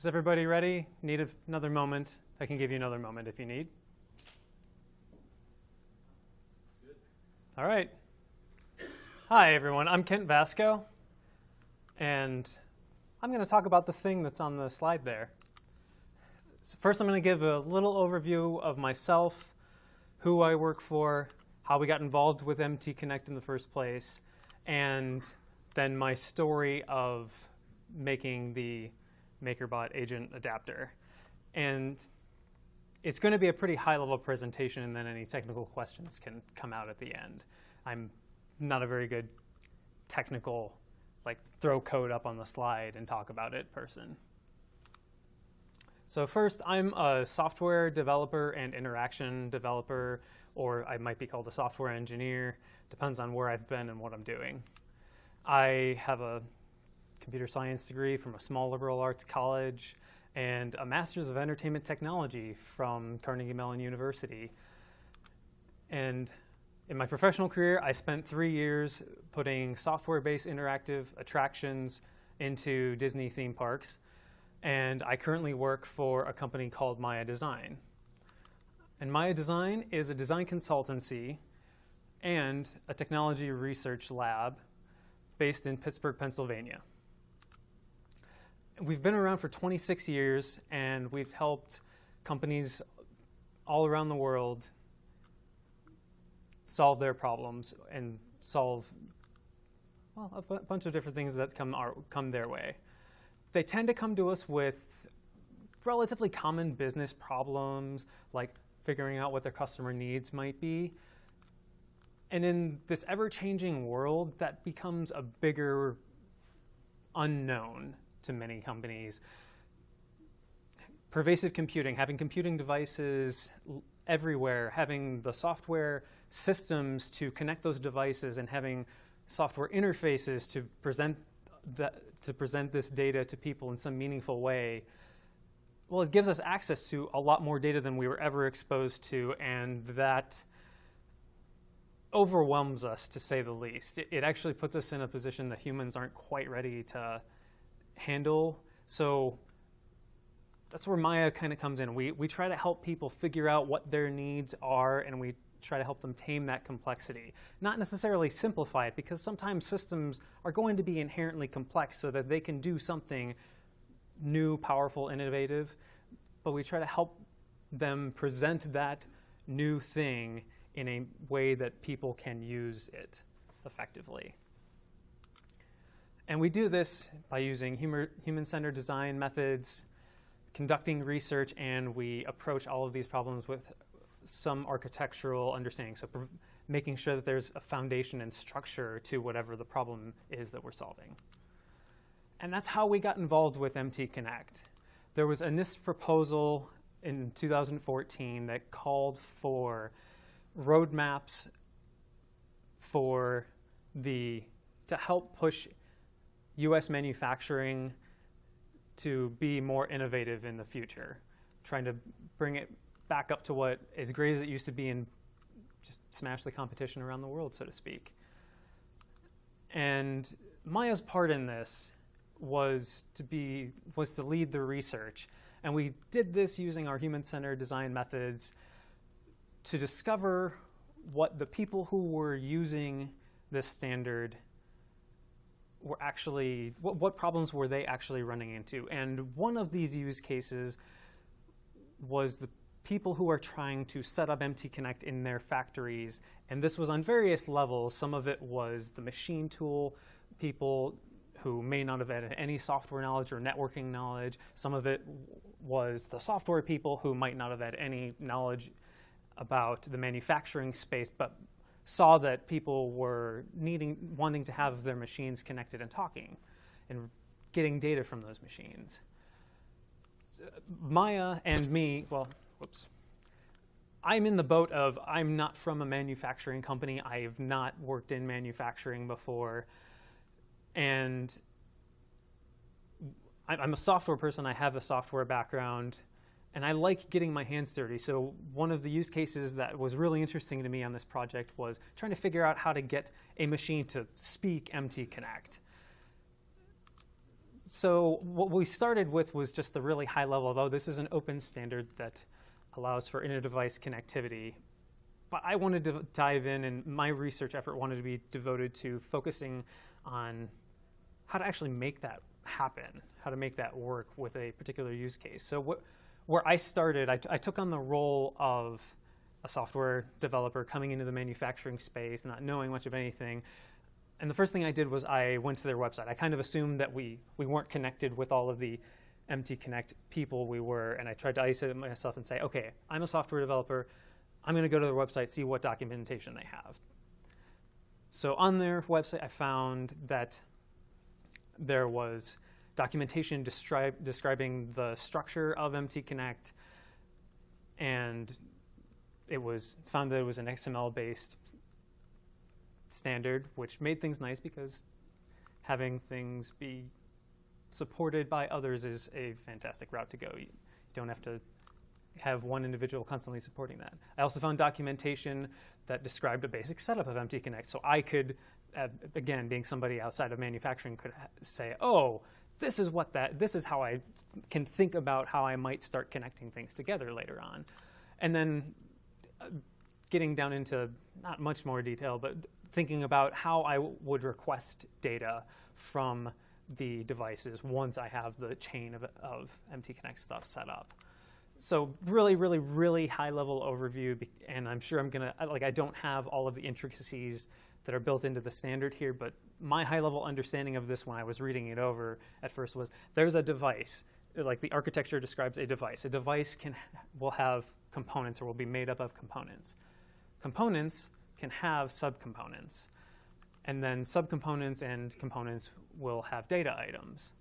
Is everybody ready? Need another moment? I can give you another moment if you need. Good. All right. Hi, everyone. I'm Kent Vasko, and I'm going to talk about the thing that's on the slide there. So first, I'm going to give a little overview of myself, who I work for, how we got involved with MTConnect in the first place, and then my story of making the MakerBot agent adapter. And it's going to be a pretty high-level presentation, and then any technical questions can come out at the end. I'm not a very good technical, like throw code up on the slide and talk about it person. So first, I'm a software developer and interaction developer, or I might be called a software engineer. Depends on where I've been and what I'm doing. I have a computer science degree from a small liberal arts college and a master's of entertainment technology from Carnegie Mellon University. And in my professional career, I spent 3 years putting software-based interactive attractions into Disney theme parks. And I currently work for a company called Maya Design. And Maya Design is a design consultancy and a technology research lab based in Pittsburgh, Pennsylvania. We've been around for 26 years, and we've helped companies all around the world solve their problems and solve, well, a bunch of different things that come their way. They tend to come to us with relatively common business problems, like figuring out what their customer needs might be. And in this ever-changing world, that becomes a bigger unknown to many companies. Pervasive computing, having computing devices everywhere, having the software systems to connect those devices, and having software interfaces to present this data to people in some meaningful way, well, it gives us access to a lot more data than we were ever exposed to, and that overwhelms us, to say the least. It actually puts us in a position that humans aren't quite ready to handle. So that's where Maya kind of comes in. We try to help people figure out what their needs are, and we try to help them tame that complexity. Not necessarily simplify it, because sometimes systems are going to be inherently complex so that they can do something new, powerful, innovative, but we try to help them present that new thing in a way that people can use it effectively. And we do this by using human-centered design methods, conducting research, and we approach all of these problems with some architectural understanding, so making sure that there's a foundation and structure to whatever the problem is that we're solving. And that's how we got involved with MTConnect. There was a NIST proposal in 2014 that called for roadmaps to help push US manufacturing to be more innovative in the future, trying to bring it back up to what as great as it used to be and just smash the competition around the world, so to speak. And Maya's part in this was to lead the research. And we did this using our human-centered design methods to discover what the people who were using this standard were actually, what problems were they actually running into. And one of these use cases was the people who are trying to set up MTConnect in their factories. And this was on various levels. Some of it was the machine tool people who may not have had any software knowledge or networking knowledge. Some of it was the software people who might not have had any knowledge about the manufacturing space, but saw that people were wanting to have their machines connected and talking and getting data from those machines. So Maya and me, well, whoops. I'm in the boat of I'm not from a manufacturing company. I have not worked in manufacturing before. And I'm a software person. I have a software background. And I like getting my hands dirty. So one of the use cases that was really interesting to me on this project was trying to figure out how to get a machine to speak MTConnect. So what we started with was just the really high level of, oh, this is an open standard that allows for inter-device connectivity. But I wanted to dive in, and my research effort wanted to be devoted to focusing on how to actually make that happen, how to make that work with a particular use case. So where I started, I took on the role of a software developer coming into the manufacturing space, not knowing much of anything. And the first thing I did was I went to their website. I kind of assumed that we weren't connected with all of the MTConnect people we were, and I tried to isolate myself and say, okay, I'm a software developer. I'm going to go to their website, see what documentation they have. So on their website, I found that there was documentation describing the structure of MTConnect, and it was found that it was an XML-based standard, which made things nice because having things be supported by others is a fantastic route to go. You don't have to have one individual constantly supporting that. I also found documentation that described a basic setup of MTConnect, so I could, again, being somebody outside of manufacturing, could say, oh, this is how I can think about how I might start connecting things together later on. And then getting down into not much more detail, but thinking about how I would request data from the devices once I have the chain of MTConnect stuff set up. So really, really, really high-level overview, and I'm sure I don't have all of the intricacies that are built into the standard here, but my high-level understanding of this when I was reading it over at first was there's a device, like the architecture describes a device. A device will have components or will be made up of components. Components can have subcomponents, and then subcomponents and components will have data items.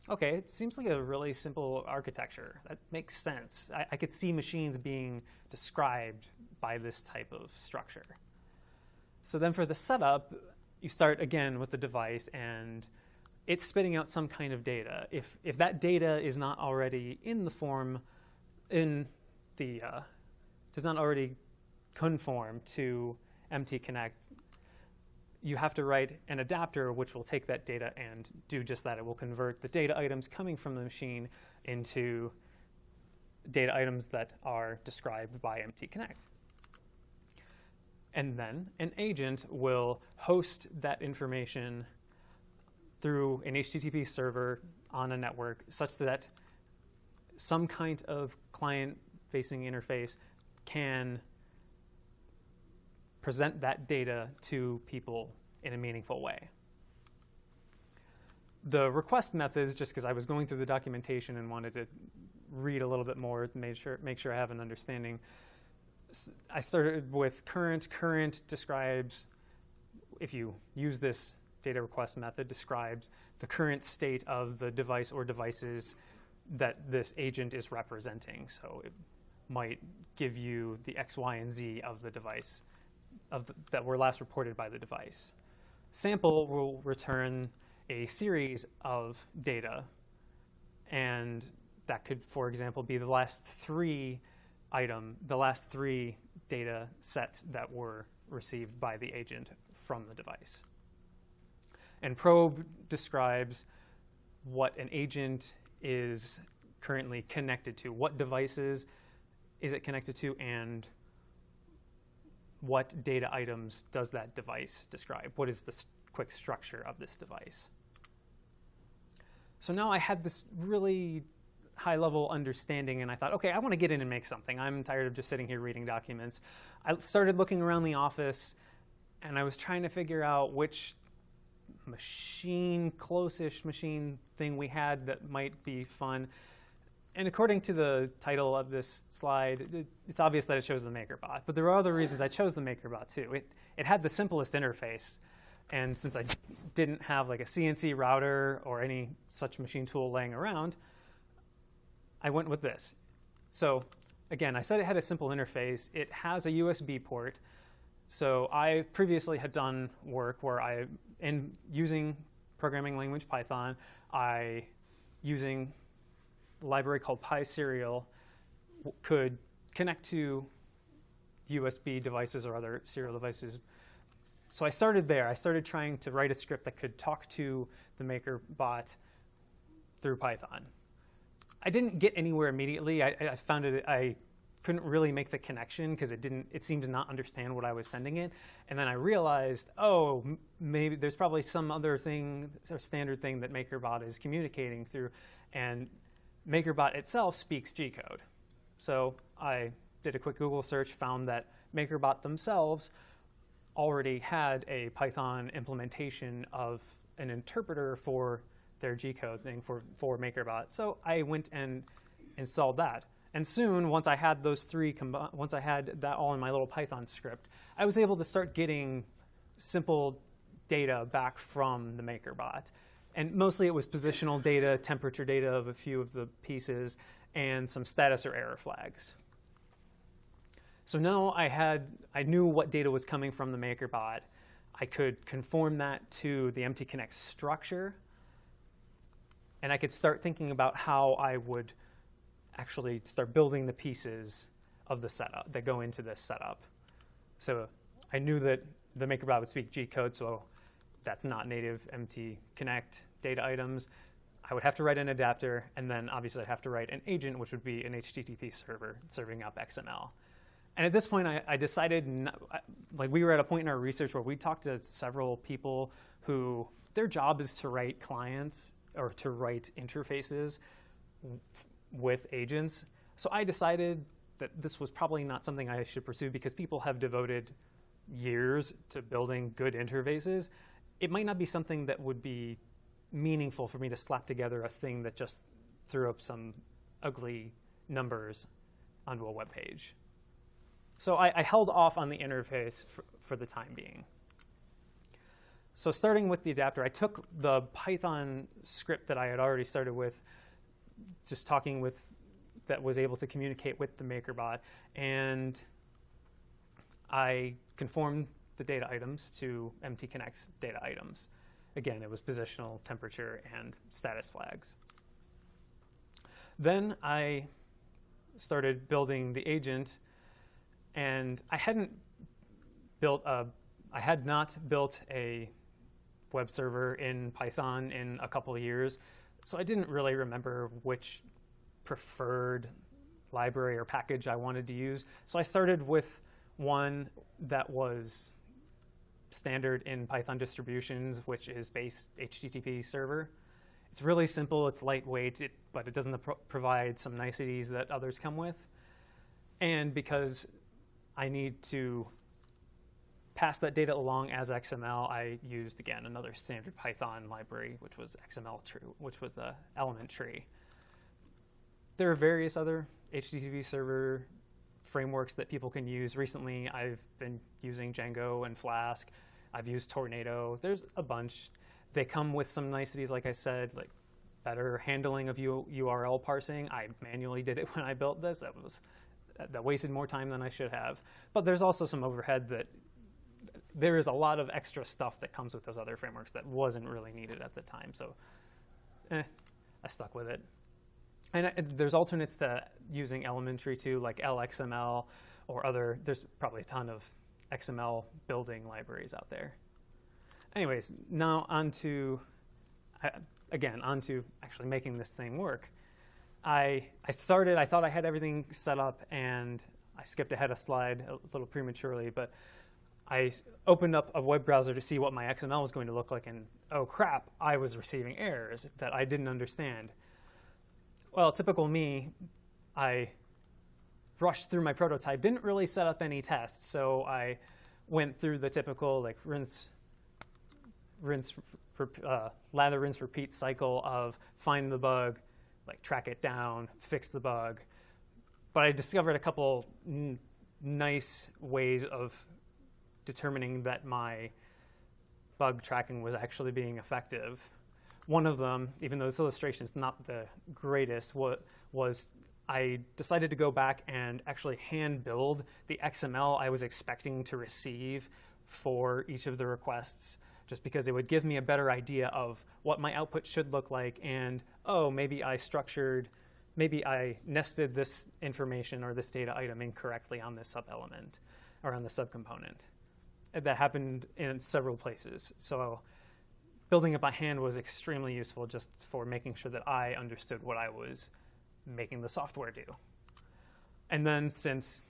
Okay, it seems like a really simple architecture. That makes sense. I could see machines being described by this type of structure. So then for the setup, you start again with the device, and it's spitting out some kind of data. If that data is not already in the form, does not already conform to MTConnect, you have to write an adapter which will take that data and do just that. It will convert the data items coming from the machine into data items that are described by MTConnect. And then an agent will host that information through an HTTP server on a network such that some kind of client-facing interface can present that data to people in a meaningful way. The request methods, just because I was going through the documentation and wanted to read a little bit more, make sure I have an understanding. I started with current. Current describes, if you use this data request method, describes the current state of the device or devices that this agent is representing. So it might give you the X, Y, and Z of the device that were last reported by the device. Sample will return a series of data, and that could, for example, be the last three data sets that were received by the agent from the device. And probe describes what an agent is currently connected to, what devices is it connected to, and what data items does that device describe? What is the quick structure of this device? So now I had this really high-level understanding, and I thought, okay, I want to get in and make something. I'm tired of just sitting here reading documents. I started looking around the office, and I was trying to figure out which close-ish machine thing we had that might be fun. And according to the title of this slide, it's obvious that it shows the MakerBot, but there are other reasons I chose the MakerBot too. It had the simplest interface, and since I didn't have like a CNC router or any such machine tool laying around, I went with this. So again, I said it had a simple interface. It has a USB port. So I previously had done work where using programming language Python, using a library called PySerial, could connect to USB devices or other serial devices. So I started there. I started trying to write a script that could talk to the MakerBot through Python. I didn't get anywhere immediately. I found it, I couldn't really make the connection because it seemed to not understand what I was sending it. And then I realized, oh, maybe there's probably some other thing or standard thing that MakerBot is communicating through. And MakerBot itself speaks G-code. So I did a quick Google search, found that MakerBot themselves already had a Python implementation of an interpreter for their G-code thing for MakerBot. So I went and installed that. And soon, once I had those three, once I had that all in my little Python script, I was able to start getting simple data back from the MakerBot. And mostly it was positional data, temperature data of a few of the pieces, and some status or error flags. So now I knew what data was coming from the MakerBot. I could conform that to the MTConnect structure, and I could start thinking about how I would actually start building the pieces of the setup that go into this setup. So I knew that the MakerBot would speak G-code, so that's not native MTConnect data items. I would have to write an adapter, and then obviously I'd have to write an agent, which would be an HTTP server serving up XML. And at this point, I decided, like we were at a point in our research where we talked to several people who their job is to write clients or to write interfaces with agents. So I decided that this was probably not something I should pursue because people have devoted years to building good interfaces. It might not be something that would be meaningful for me to slap together a thing that just threw up some ugly numbers onto a web page. So I held off on the interface for the time being. So starting with the adapter, I took the Python script that I had already started with, just talking with, that was able to communicate with the MakerBot, and I conformed the data items to MTConnect's data items. Again, it was positional, temperature, and status flags. Then I started building the agent, and I had not built a web server in Python in a couple of years, so I didn't really remember which preferred library or package I wanted to use. So I started with one that was standard in Python distributions, which is base HTTP server. It's really simple, it's lightweight, but it doesn't provide some niceties that others come with. And because I need to pass that data along as XML, I used, again, another standard Python library, which was XML tree, which was the element tree. There are various other HTTP server frameworks that people can use. Recently, I've been using Django and Flask. I've used Tornado. There's a bunch. They come with some niceties, like I said, like better handling of URL parsing. I manually did it when I built this. That wasted more time than I should have. But there's also some overhead that there is a lot of extra stuff that comes with those other frameworks that wasn't really needed at the time. So I stuck with it. And there's alternates to using elementary too, like LXML or other. There's probably a ton of XML building libraries out there. Anyways, now onto actually making this thing work. I thought I had everything set up, and I skipped ahead a slide a little prematurely, but I opened up a web browser to see what my XML was going to look like, and oh crap, I was receiving errors that I didn't understand. Well, typical me, I rushed through my prototype, didn't really set up any tests, so I went through the typical like lather, rinse, repeat cycle of find the bug, like track it down, fix the bug. But I discovered a couple nice ways of determining that my bug tracking was actually being effective. One of them, even though this illustration is not the greatest, was I decided to go back and actually hand build the XML I was expecting to receive for each of the requests, just because it would give me a better idea of what my output should look like, and oh, maybe I nested this information or this data item incorrectly on this sub-element or on the subcomponent. That happened in several places. So building it by hand was extremely useful just for making sure that I understood what I was making the software do. And then since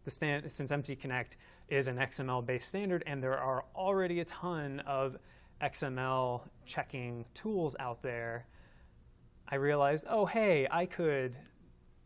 MTConnect is an XML-based standard and there are already a ton of XML checking tools out there, I realized, oh, hey, I could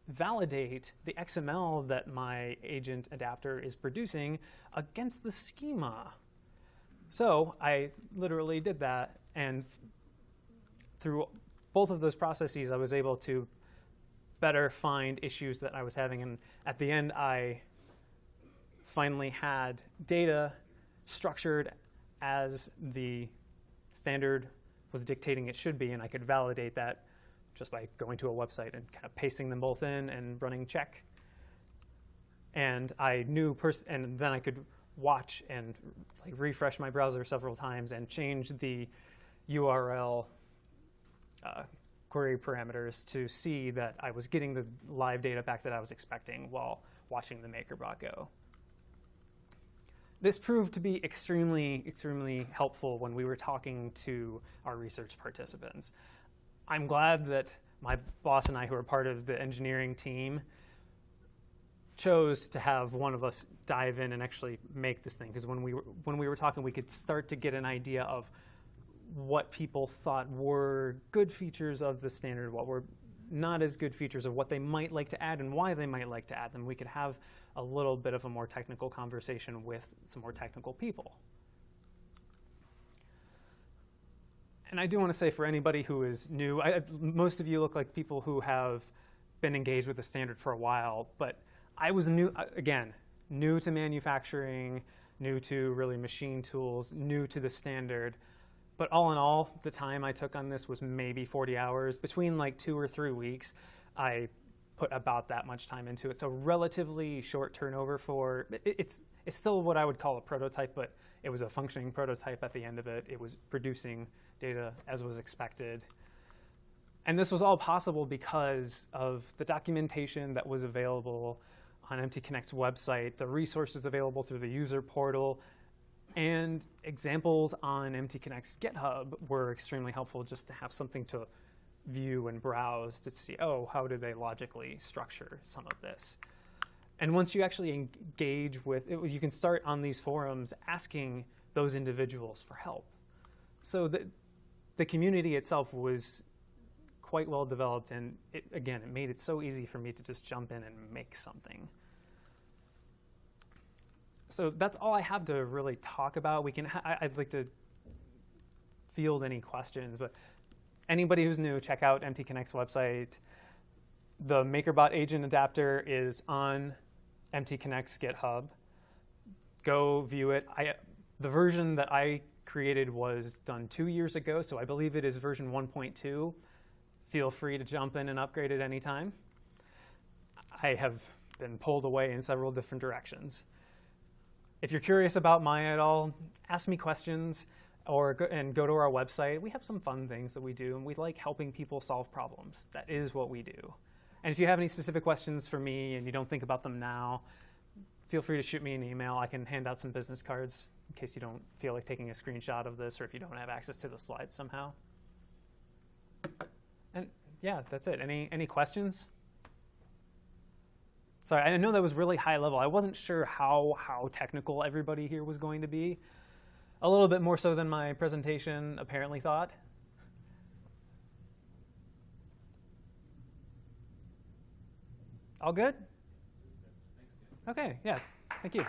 validate the XML that my agent adapter is producing against the schema. So I literally did that, and through both of those processes, I was able to better find issues that I was having. And at the end, I finally had data structured as the standard was dictating it should be, and I could validate that just by going to a website and kind of pasting them both in and running check. And I knew, and then I could watch and like refresh my browser several times and change the URL query parameters to see that I was getting the live data back that I was expecting while watching the MakerBot go. This proved to be extremely, extremely helpful when we were talking to our research participants. I'm glad that my boss and I, who are part of the engineering team, chose to have one of us dive in and actually make this thing. Because when we were talking, we could start to get an idea of what people thought were good features of the standard, what were not as good features, of what they might like to add and why they might like to add them. We could have a little bit of a more technical conversation with some more technical people. And I do want to say, for anybody who is new, most of you look like people who have been engaged with the standard for a while, but I was new, again, new to manufacturing, new to really machine tools, new to the standard. But all in all, the time I took on this was maybe 40 hours. Between like 2 or 3 weeks, I put about that much time into it. So relatively short turnover for, it's still what I would call a prototype, but it was a functioning prototype at the end of it. It was producing data as was expected. And this was all possible because of the documentation that was available on MTConnect's website, the resources available through the user portal, and examples on MTConnect's GitHub were extremely helpful just to have something to view and browse to see, oh, how do they logically structure some of this? And once you actually engage with it, you can start on these forums asking those individuals for help. So the community itself was quite well developed, and again, it made it so easy for me to just jump in and make something. So that's all I have to really talk about. I'd like to field any questions, but anybody who's new, check out MTConnect's website. The MakerBot agent adapter is on MTConnect's GitHub. Go view it. The version that I created was done 2 years ago, so I believe it is version 1.2. Feel free to jump in and upgrade it anytime. I have been pulled away in several different directions. If you're curious about Maya at all, ask me questions or go to our website. We have some fun things that we do, and we like helping people solve problems. That is what we do. And if you have any specific questions for me and you don't think about them now, feel free to shoot me an email. I can hand out some business cards in case you don't feel like taking a screenshot of this or if you don't have access to the slides somehow. And yeah, that's it. Any questions? Sorry, I know that was really high level. I wasn't sure how technical everybody here was going to be. A little bit more so than my presentation apparently thought. All good? Okay, yeah, thank you.